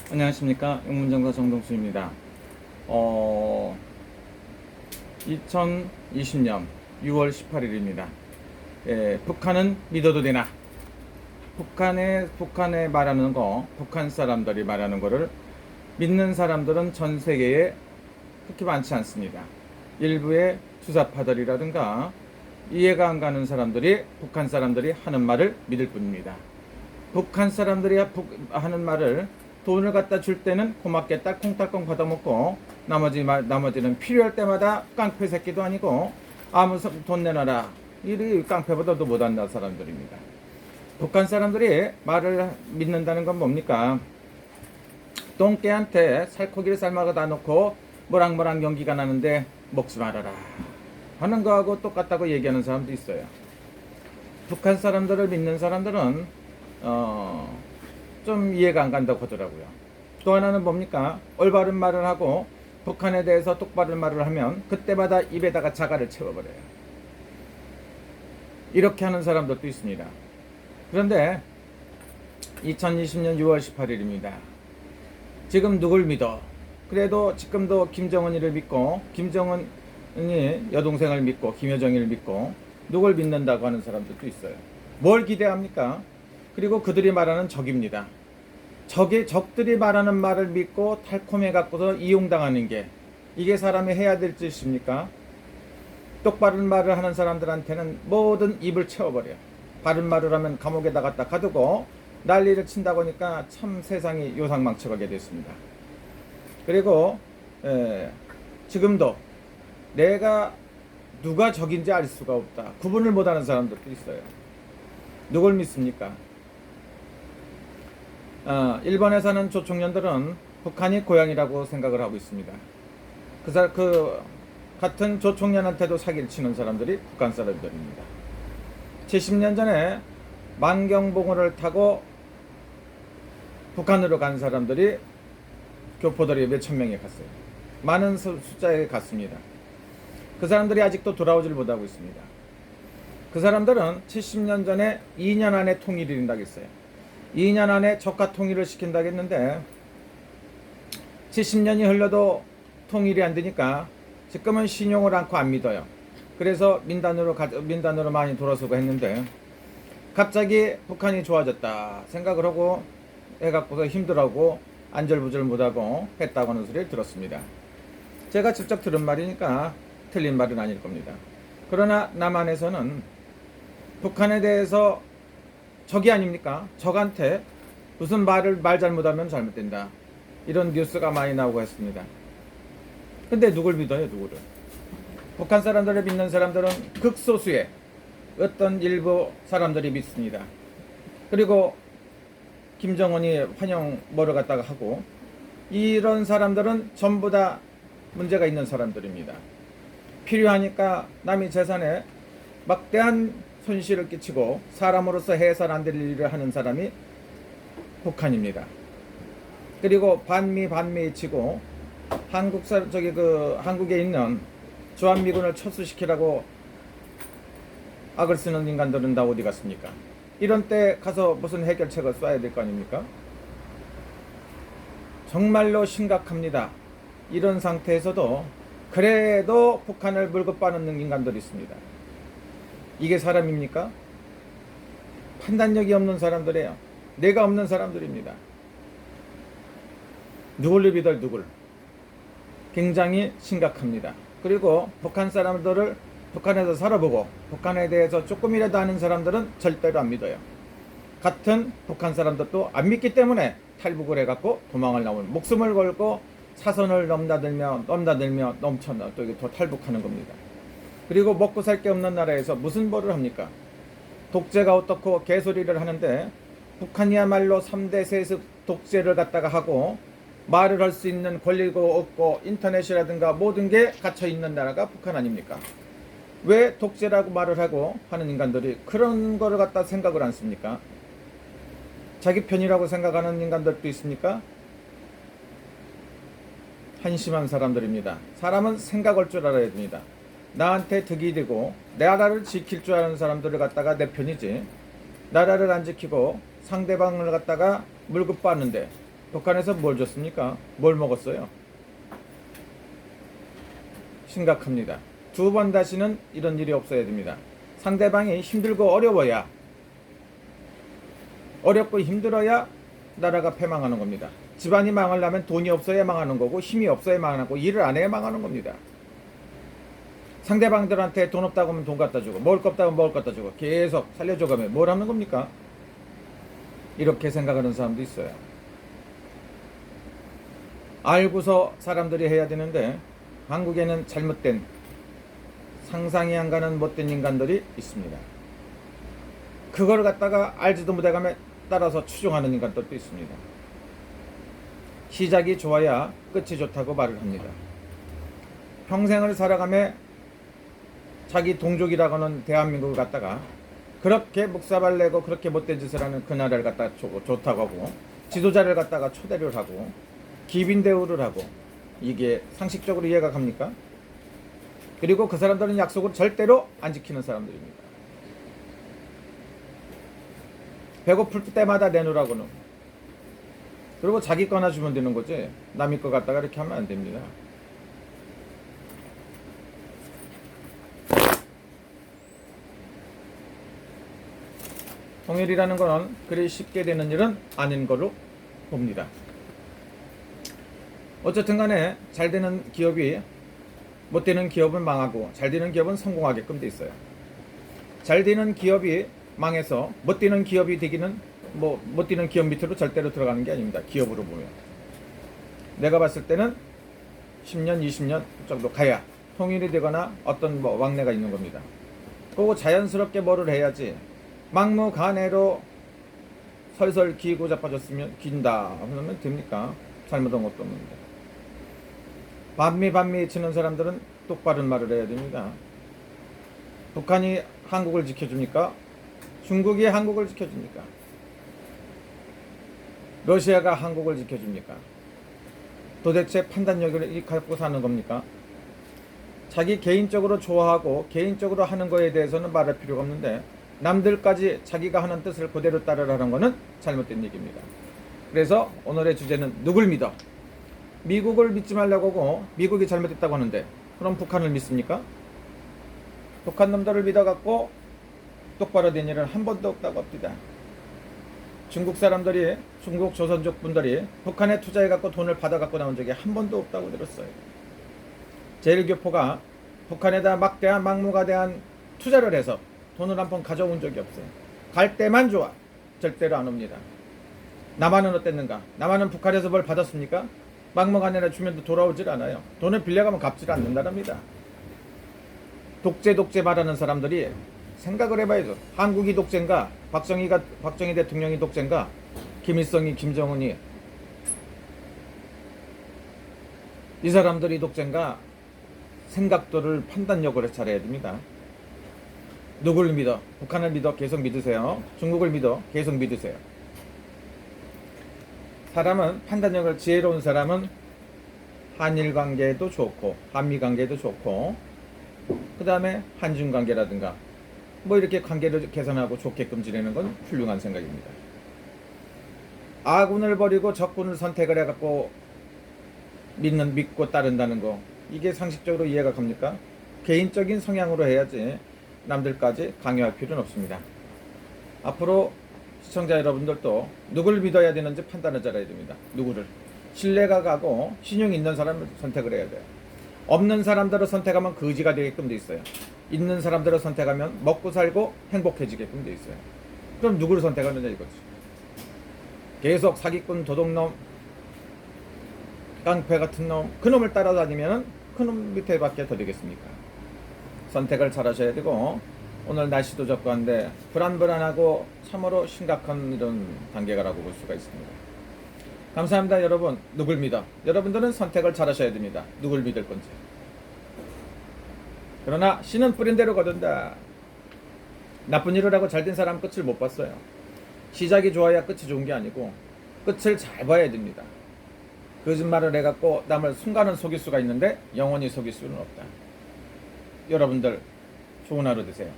안녕하십니까. 영문정사 정동수입니다. 2020년 6월 18일입니다. 북한은 믿어도 되나? 북한에 말하는 거, 북한 사람들이 말하는 거를 믿는 사람들은 전 세계에 그렇게 많지 않습니다. 일부의 주사파들이라든가 이해가 안 가는 사람들이 북한 사람들이 하는 말을 믿을 뿐입니다. 북한 사람들이 하는 말을 돈을 갖다 줄 때는 고맙게 딸콩딸콩 받아먹고 나머지는 필요할 때마다 깡패 새끼도 아니고 아무 돈 내놔라 이 깡패보다도 못한다 사람들입니다. 북한 사람들이 말을 믿는다는 건 뭡니까? 똥개한테 살코기를 삶아다 놓고 모락모락 연기가 나는데 먹지 말아라 하는 거하고 똑같다고 얘기하는 사람도 있어요. 북한 사람들을 믿는 사람들은 좀 이해가 안 간다고 하더라고요. 또 하나는 뭡니까? 올바른 말을 하고 북한에 대해서 똑바른 말을 하면 그때마다 입에다가 자갈을 채워버려요. 이렇게 하는 사람들도 있습니다. 그런데 2020년 6월 18일입니다. 지금 누굴 믿어? 그래도 지금도 김정은이를 믿고 김정은이 여동생을 믿고 김여정이를 믿고 누굴 믿는다고 하는 사람들도 있어요. 뭘 기대합니까? 그리고 그들이 말하는 적입니다. 적들이 말하는 말을 믿고 탈콤해 갖고서 이용당하는 게 이게 사람이 해야 될 짓입니까? 똑바른 말을 하는 사람들한테는 모든 입을 채워버려요. 바른 말을 하면 감옥에다 갖다 가두고 난리를 친다고 하니까 참 세상이 요상망측하게 됐습니다. 그리고 지금도 내가 누가 적인지 알 수가 없다. 구분을 못하는 사람들도 있어요. 누굴 믿습니까? 일본에 사는 조총련들은 북한이 고향이라고 생각을 하고 있습니다. 그 같은 조총련한테도 사기를 치는 사람들이 북한 사람들입니다. 70년 전에 만경봉을 타고 북한으로 간 사람들이 교포들이 몇천 명이 갔어요. 많은 숫자에 갔습니다. 그 사람들이 아직도 돌아오질 못하고 있습니다. 그 사람들은 70년 전에 2년 안에 통일이 된다고 했어요. 2년 안에 적화 통일을 시킨다고 했는데 70년이 흘러도 통일이 안 되니까 지금은 신용을 않고 안 믿어요. 그래서 민단으로 많이 돌아서고 했는데 갑자기 북한이 좋아졌다 생각을 하고 해갖고서 힘들어하고 안절부절 못하고 했다고 하는 소리를 들었습니다. 제가 직접 들은 말이니까 틀린 말은 아닐 겁니다. 그러나 남한에서는 북한에 대해서 적이 아닙니까? 적한테 무슨 말 잘못하면 잘못된다. 이런 뉴스가 많이 나오고 했습니다. 근데 누굴 믿어요, 누구를? 북한 사람들을 믿는 사람들은 극소수의 어떤 일부 사람들이 믿습니다. 그리고 김정은이 환영 뭐를 갖다가 하고 이런 사람들은 전부 다 문제가 있는 사람들입니다. 필요하니까 남의 재산에 막대한 손실을 끼치고 사람으로서 해서는 안 될 일을 하는 사람이 북한입니다. 그리고 반미 치고 한국에 있는 주한미군을 철수시키라고 악을 쓰는 인간들은 다 어디 갔습니까? 이런 때 가서 무슨 해결책을 써야 될 거 아닙니까? 정말로 심각합니다. 이런 상태에서도 그래도 북한을 물고 빠는 인간들이 있습니다. 이게 사람입니까? 판단력이 없는 사람들이에요. 뇌가 없는 사람들입니다. 누굴 믿을 누굴. 굉장히 심각합니다. 그리고 북한 사람들을 북한에서 살아보고 북한에 대해서 조금이라도 아는 사람들은 절대로 안 믿어요. 같은 북한 사람들도 안 믿기 때문에 탈북을 해갖고 도망을 나오는 목숨을 걸고 사선을 넘나들며 넘쳐나 또 이게 더 탈북하는 겁니다. 그리고 먹고 살 게 없는 나라에서 무슨 벌을 합니까? 독재가 어떻고 개소리를 하는데 북한이야말로 3대 세습 독재를 갖다가 하고 말을 할 수 있는 권리가 없고 인터넷이라든가 모든 게 갇혀 있는 나라가 북한 아닙니까? 왜 독재라고 말을 하고 하는 인간들이 그런 거를 갖다 생각을 안 씁니까? 자기 편이라고 생각하는 인간들도 있습니까? 한심한 사람들입니다. 사람은 생각할 줄 알아야 됩니다. 나한테 득이 되고 나라를 지킬 줄 아는 사람들을 갖다가 내 편이지 나라를 안 지키고 상대방을 갖다가 물고 빠는데 북한에서 뭘 줬습니까? 뭘 먹었어요? 심각합니다. 두 번 다시는 이런 일이 없어야 됩니다. 상대방이 힘들고 어려워야, 어렵고 힘들어야 나라가 패망하는 겁니다. 집안이 망하려면 돈이 없어야 망하는 거고, 힘이 없어야 망하는 거고, 일을 안 해야 망하는 겁니다. 상대방들한테 돈 없다고 하면 돈 갖다 주고, 먹을 거 없다고 하면 먹을 거 갖다 주고, 계속 살려줘가면 뭘 하는 겁니까? 이렇게 생각하는 사람도 있어요. 알고서 사람들이 해야 되는데, 한국에는 잘못된, 상상이 안 가는 못된 인간들이 있습니다. 그걸 갖다가 알지도 못해가면 따라서 추종하는 인간들도 있습니다. 시작이 좋아야 끝이 좋다고 말을 합니다. 평생을 살아가며 자기 동족이라고 하는 대한민국을 갖다가 그렇게 묵사발 내고 그렇게 못된 짓을 하는 그 나라를 갖다가 좋다고 하고, 지도자를 갖다가 초대를 하고 기빈 대우를 하고, 이게 상식적으로 이해가 갑니까? 그리고 그 사람들은 약속을 절대로 안 지키는 사람들입니다. 배고플 때마다 내놓으라고는, 그리고 자기 거나 주면 되는 거지 남의 거 갖다가 이렇게 하면 안 됩니다. 통일이라는 거는 그리 쉽게 되는 일은 아닌 걸로 봅니다. 어쨌든 간에 잘 되는 기업이 못 되는 기업은 망하고, 잘 되는 기업은 성공하게끔 돼 있어요. 잘 되는 기업이 망해서 못 되는 기업이 되기는, 못 되는 기업 밑으로 절대로 들어가는 게 아닙니다. 기업으로 보면 내가 봤을 때는 10년 20년 정도 가야 통일이 되거나 어떤 왕래가 있는 겁니다. 그리고 자연스럽게 뭐를 해야지, 막무가내로 설설 기고 자빠졌으면 긴다 그러면 됩니까? 잘못한 것도 없는데. 반미 치는 사람들은 똑바른 말을 해야 됩니다. 북한이 한국을 지켜줍니까? 중국이 한국을 지켜줍니까? 러시아가 한국을 지켜줍니까? 도대체 판단력을 갖고 사는 겁니까? 자기 개인적으로 좋아하고 개인적으로 하는 거에 대해서는 말할 필요가 없는데, 남들까지 자기가 하는 뜻을 그대로 따르라는 것은 잘못된 얘기입니다. 그래서 오늘의 주제는 누굴 믿어? 미국을 믿지 말라고 하고 미국이 잘못했다고 하는데, 그럼 북한을 믿습니까? 북한 놈들을 믿어갖고 똑바로 된 일은 한 번도 없다고 합니다. 중국 사람들이, 중국 조선족 분들이 북한에 투자해갖고 돈을 받아갖고 나온 적이 한 번도 없다고 들었어요. 제일교포가 북한에다 막대한 막무가대한 투자를 해서 돈을 한 번 가져온 적이 없어요. 갈 때만 좋아. 절대로 안 옵니다. 남한은 어땠는가? 남한은 북한에서 뭘 받았습니까? 막무가내나 주면 돌아오질 않아요. 돈을 빌려가면 갚질 않는다랍니다. 독재 말하는 사람들이 생각을 해봐야죠. 한국이 독재인가? 박정희 대통령이 독재인가? 김일성이, 김정은이, 이 사람들이 독재인가? 생각들을, 판단력을 잘해야 됩니다. 누굴 믿어? 북한을 믿어? 계속 믿으세요. 중국을 믿어? 계속 믿으세요. 사람은, 판단력을 지혜로운 사람은 한일 관계도 좋고 한미 관계도 좋고, 그 다음에 한중 관계라든가 이렇게 관계를 개선하고 좋게끔 지내는 건 훌륭한 생각입니다. 아군을 버리고 적군을 선택을 해갖고 믿고 따른다는 거, 이게 상식적으로 이해가 갑니까? 개인적인 성향으로 해야지 남들까지 강요할 필요는 없습니다. 앞으로 시청자 여러분들도 누굴 믿어야 되는지 판단을 잘해야 됩니다. 누구를. 신뢰가 가고 신용 있는 사람을 선택을 해야 돼요. 없는 사람들을 선택하면 거지가 되게끔 돼 있어요. 있는 사람들을 선택하면 먹고 살고 행복해지게끔 돼 있어요. 그럼 누구를 선택하느냐 이거지. 계속 사기꾼, 도둑놈, 깡패 같은 놈, 그놈을 따라다니면 그놈 밑에밖에 더 되겠습니까? 선택을 잘 하셔야 되고, 오늘 날씨도 좋고 한데 불안하고 참으로 심각한 이런 단계가라고 볼 수가 있습니다. 감사합니다. 여러분, 누굴 믿어? 여러분들은 선택을 잘 하셔야 됩니다. 누굴 믿을 건지. 그러나 씨는 뿌린 대로 거둔다. 나쁜 일을 하고 잘된 사람 끝을 못 봤어요. 시작이 좋아야 끝이 좋은 게 아니고 끝을 잘 봐야 됩니다. 거짓말을 해갖고 남을 순간은 속일 수가 있는데 영원히 속일 수는 없다. 여러분들 좋은 하루 되세요.